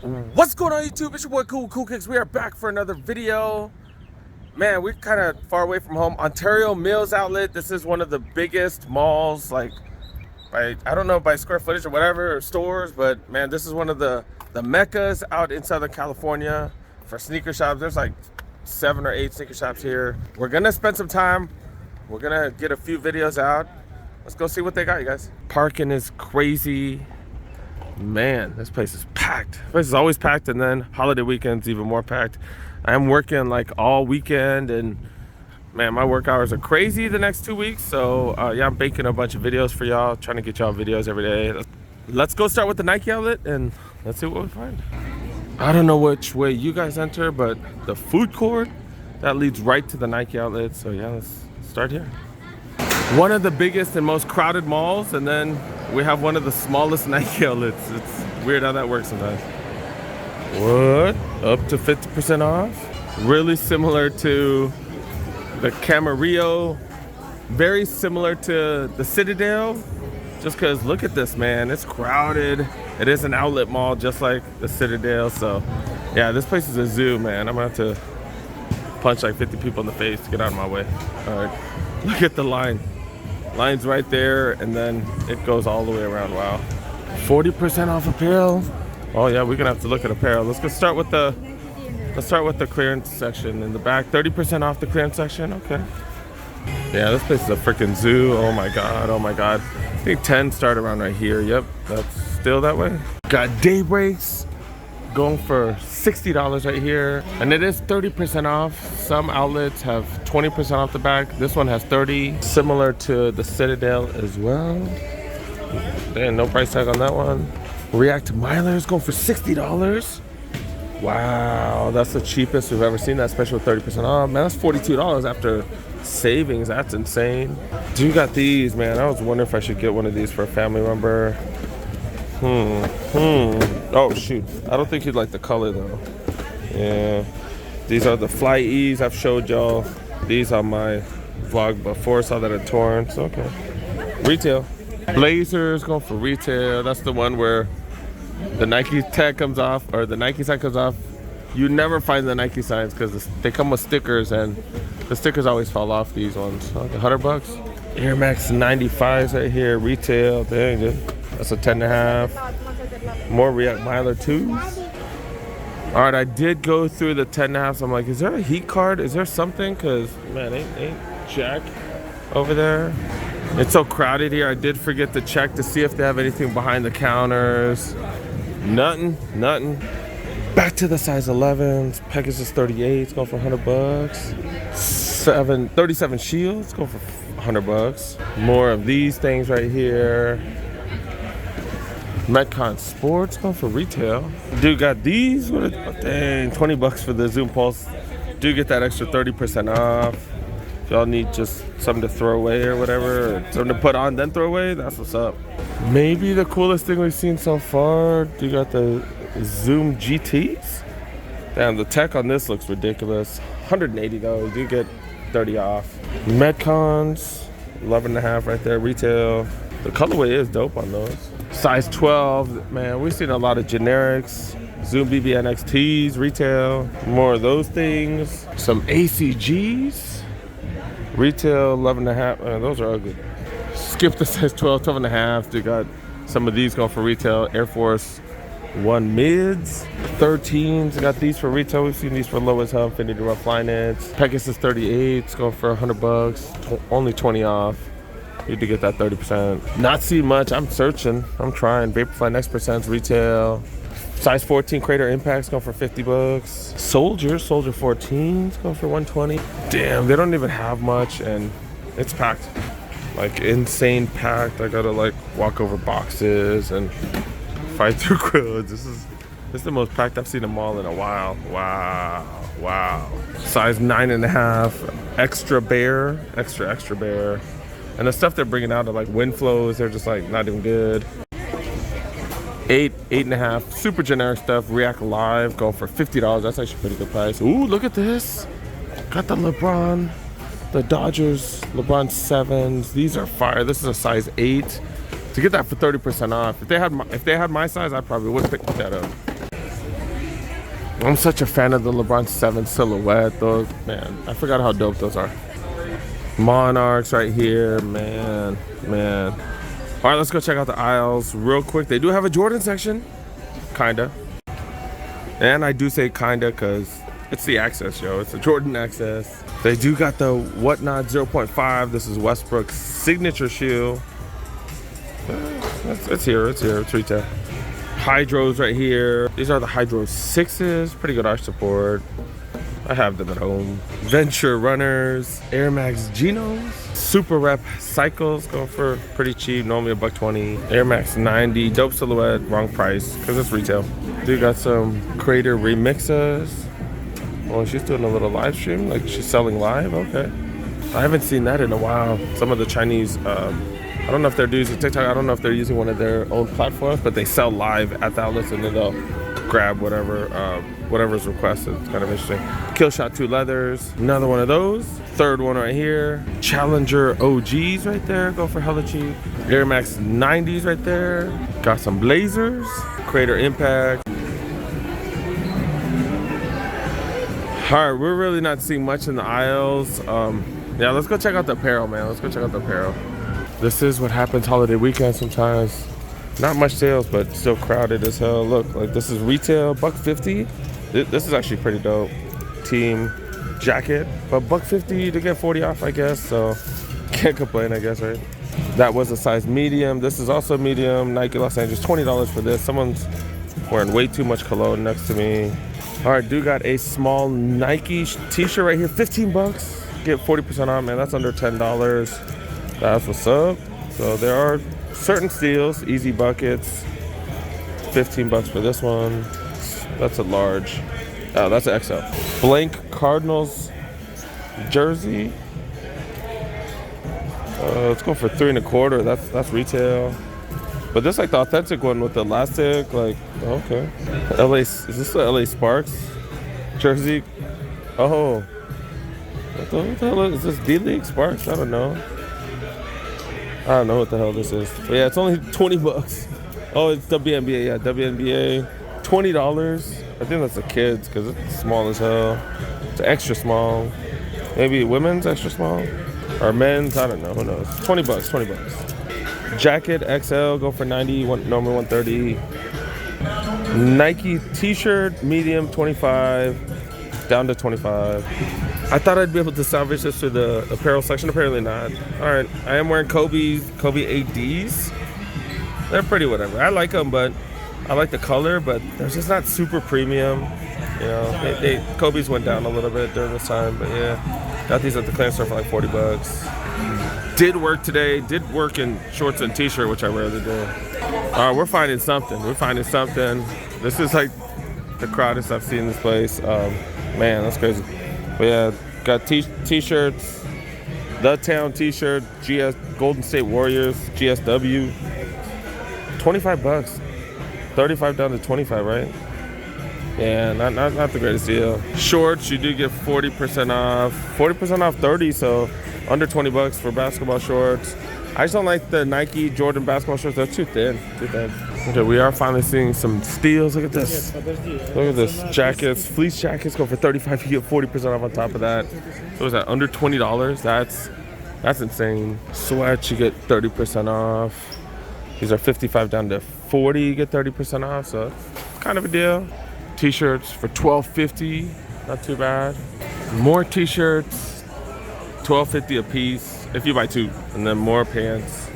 What's going on YouTube? It's your boy Cool Kicks. We are back for another video. Man, we're kind of far away from home. Ontario Mills Outlet. This is one of the biggest malls, like by, I don't know, by square footage or whatever, or stores, but man, this is one of the meccas out in Southern California for sneaker shops. There's like 7 or 8 sneaker shops here. We're gonna spend some time. We're gonna get a few videos out. Let's go see what they got, you guys. Parking is crazy. Man, this place is packed. This place is always packed, and then holiday weekends even more packed. I'm working like all weekend, and man, my work hours are crazy the next 2 weeks. So yeah, I'm baking a bunch of videos for y'all, trying to get y'all videos every day. Let's go start with the Nike outlet and let's see what we find. I don't know which way you guys enter, but the food court that leads right to the Nike outlet. So yeah, let's start here. One of the biggest and most crowded malls, and then we have one of the smallest Nike outlets. It's weird how that works sometimes. What? Up to 50% off? Really similar to the Camarillo. Very similar to the Citadel. Just because, look at this, man. It's crowded. It is an outlet mall just like the Citadel. So yeah, this place is a zoo, man. I'm gonna have to punch like 50 people in the face to get out of my way. All right, look at the line. Line's right there, and then it goes all the way around. Wow. 40% off apparel. Oh yeah, we're gonna have to look at apparel. Let's start with the clearance section in the back. 30% off the clearance section. Okay. Yeah, this place is a freaking zoo. Oh my god. Oh my god. I think 10 start around right here. Yep, that's still that way. Got day breaks going for $60 right here, and it is 30% off. Some outlets have 20% off the back. This one has 30, similar to the Citadel as well. Damn, no price tag on that one. React Milers going for $60. Wow, that's the cheapest we've ever seen that, especially with 30% off. Man, that's $42 after savings. That's insane. Dude, got these, man. I was wondering if I should get one of these for a family member. Oh shoot, I don't think you'd like the color though. Yeah, these are the Fly E's. I've showed y'all these on my vlog before. Saw that at Torrance. Okay. Retail. Blazers going for retail. That's the one where the Nike tag comes off, or the Nike sign comes off. You never find the Nike signs because they come with stickers, and the stickers always fall off. These ones, like $100. Air Max 95s right here, retail. Dang, dude. That's a 10.5. More React Miler 2s. All right, I did go through the 10.5s. I'm like, is there a heat card? Is there something? Because, man, ain't Jack over there. It's so crowded here. I did forget to check to see if they have anything behind the counters. Nothing. Back to the size 11s. Pegasus 38s going for $100. 37 Shields going for $100. More of these things right here. Metcon Sports going for retail. Dude got these. What dang, $20 for the Zoom Pulse. Do get that extra 30% off. If y'all need just something to throw away or whatever, or something to put on then throw away, that's what's up. Maybe the coolest thing we've seen so far. Do you got the Zoom GTs? Damn, the tech on this looks ridiculous. $180 though. You do get 30 off. Metcons, 11.5 right there, retail. The colorway is dope on those. Size 12, man, we've seen a lot of generics. Zoom BBNXTs, retail. More of those things. Some ACGs. Retail, 11.5. Man, those are ugly. Skip the size 12, 12.5. They got some of these going for retail. Air Force One mids. 13s. Got these for retail. We've seen these for low as hell. Infinity Rough Flyknits. Pegasus 38s going for $100. Only 20 off. Need to get that 30%. Not see much. I'm searching. I'm trying. Vaporfly Next Percent's retail. Size 14 Crater Impacts going for $50. Soldier 14s going for $120. Damn, they don't even have much, and it's packed. Like insane packed. I gotta like walk over boxes and fight through quills. This is the most packed I've seen a mall in a while. Wow. Size 9.5. Extra bare. Extra bare. And the stuff they're bringing out are like wind flows. They're just like not even good. 8.5. Super generic stuff. React Live going for $50. That's actually a pretty good price. Ooh, look at this. Got the LeBron, the Dodgers, LeBron 7s. These are fire. This is a size 8. To get that for 30% off. If they had my size, I probably would pick that up. I'm such a fan of the LeBron 7 silhouette. Those, man, I forgot how dope those are. Monarchs right here, man. All right, let's go check out the aisles real quick. They do have a Jordan section, kinda. And I do say kinda because it's the Access, yo. It's the Jordan Access. They do got the Whatnot 0.5. This is Westbrook's signature shoe. It's here, it's retail. Hydros right here. These are the Hydro 6s. Pretty good arch support. I have them at home. Venture Runners. Air Max Genos. Super Rep Cycles going for pretty cheap. Normally $120. Air Max 90. Dope silhouette. Wrong price because it's retail. Dude got some Crater remixes. Oh, she's doing a little live stream. Like she's selling live. Okay. I haven't seen that in a while. Some of the Chinese I don't know if they're using TikTok. I don't know if they're using one of their own platforms, but they sell live at the outlets and then they'll grab whatever's requested. It's kind of interesting. Killshot 2 leathers. Another one of those. Third one right here. Challenger OGs right there. Go for hella cheap. Air Max 90s right there. Got some Blazers. Crater Impact. All right, we're really not seeing much in the aisles. Yeah, let's go check out the apparel, man. Let's go check out the apparel. This is what happens holiday weekend sometimes. Not much sales, but still crowded as hell. Look, like this is retail, $150. This is actually pretty dope. Team jacket, but $150 to get 40 off, I guess. So can't complain, I guess, right? That was a size medium. This is also medium. Nike Los Angeles, $20 for this. Someone's wearing way too much cologne next to me. All right, dude got a small Nike t-shirt right here, 15 bucks. Get 40% off, man. That's under $10. That's what's up. So there are certain steals. Easy buckets, 15 bucks for this one. That's a large. Oh, that's an XL. Blank Cardinals jersey. Let's go for 3 1/4. That's retail. But this like the authentic one with the elastic. Like, okay. LA, is this the LA Sparks jersey? Oh, what the hell is this? D-League Sparks? I don't know. I don't know what the hell this is. But yeah, it's only 20 bucks. Oh, it's WNBA. Yeah, WNBA. $20. I think that's the kids because it's small as hell. It's extra small. Maybe women's extra small or men's. I don't know. Who knows? 20 bucks. 20 bucks. Jacket XL. Go for 90. Normally 130. Nike T-shirt medium 25. Down to 25. I thought I'd be able to salvage this to the apparel section. Apparently not. All right, I am wearing Kobe ADs. They're pretty whatever. I like them, but I like the color, but they're just not super premium. You know, Kobe's went down a little bit during this time, but yeah, got these at the clearance store for like 40 bucks. Did work today. Did work in shorts and t-shirt, which I rarely do. All right, we're finding something. This is like the crowdest I've seen this place. Man, that's crazy. But yeah, got t-shirts, The Town t-shirt, GS Golden State Warriors, GSW. 25 bucks. 35 down to 25, right? Yeah, not the greatest deal. Shorts, you do get 40% off. 40% off 30, so under 20 bucks for basketball shorts. I just don't like the Nike Jordan basketball shorts. They're too thin. Okay, we are finally seeing some steals. Look at this. Look at this. Jackets, fleece jackets go for 35. You get 40% off on top of that. So is that under $20? That's insane. Sweats, you get 30% off. These are 55 down to 40. You get 30% off. So it's kind of a deal. T-shirts for $12.50. Not too bad. More t-shirts. $12.50 a piece if you buy 2, and then more pants.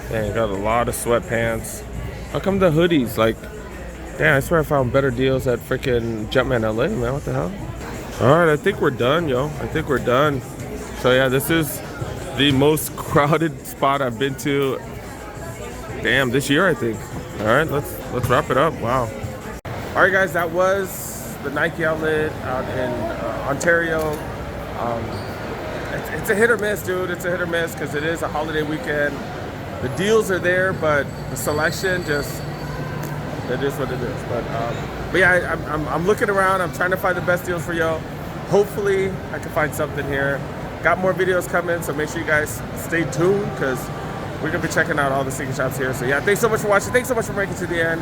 Dang, got a lot of sweatpants. How come the hoodies? Like, damn, I swear I found better deals at freaking Jumpman LA, man. What the hell? All right, I think we're done, yo. I think we're done. So yeah, this is the most crowded spot I've been to. Damn, this year I think. All right, let's wrap it up. Wow. All right, guys, that was the Nike outlet out in Ontario. It's a hit or miss, dude. It's a hit or miss because it is a holiday weekend. The deals are there, but the selection just, it is what it is. But yeah, I'm looking around. I'm trying to find the best deals for y'all. Hopefully, I can find something here. Got more videos coming, so make sure you guys stay tuned because we're gonna be checking out all the sneaker shops here. So yeah, thanks so much for watching. Thanks so much for making it to the end.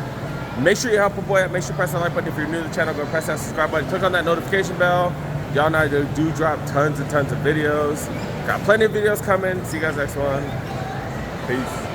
Make sure you help a boy out. Make sure you press that like button. If you're new to the channel, go press that subscribe button. Click on that notification bell. Y'all know I do drop tons and tons of videos. Got plenty of videos coming. See you guys next one. Peace.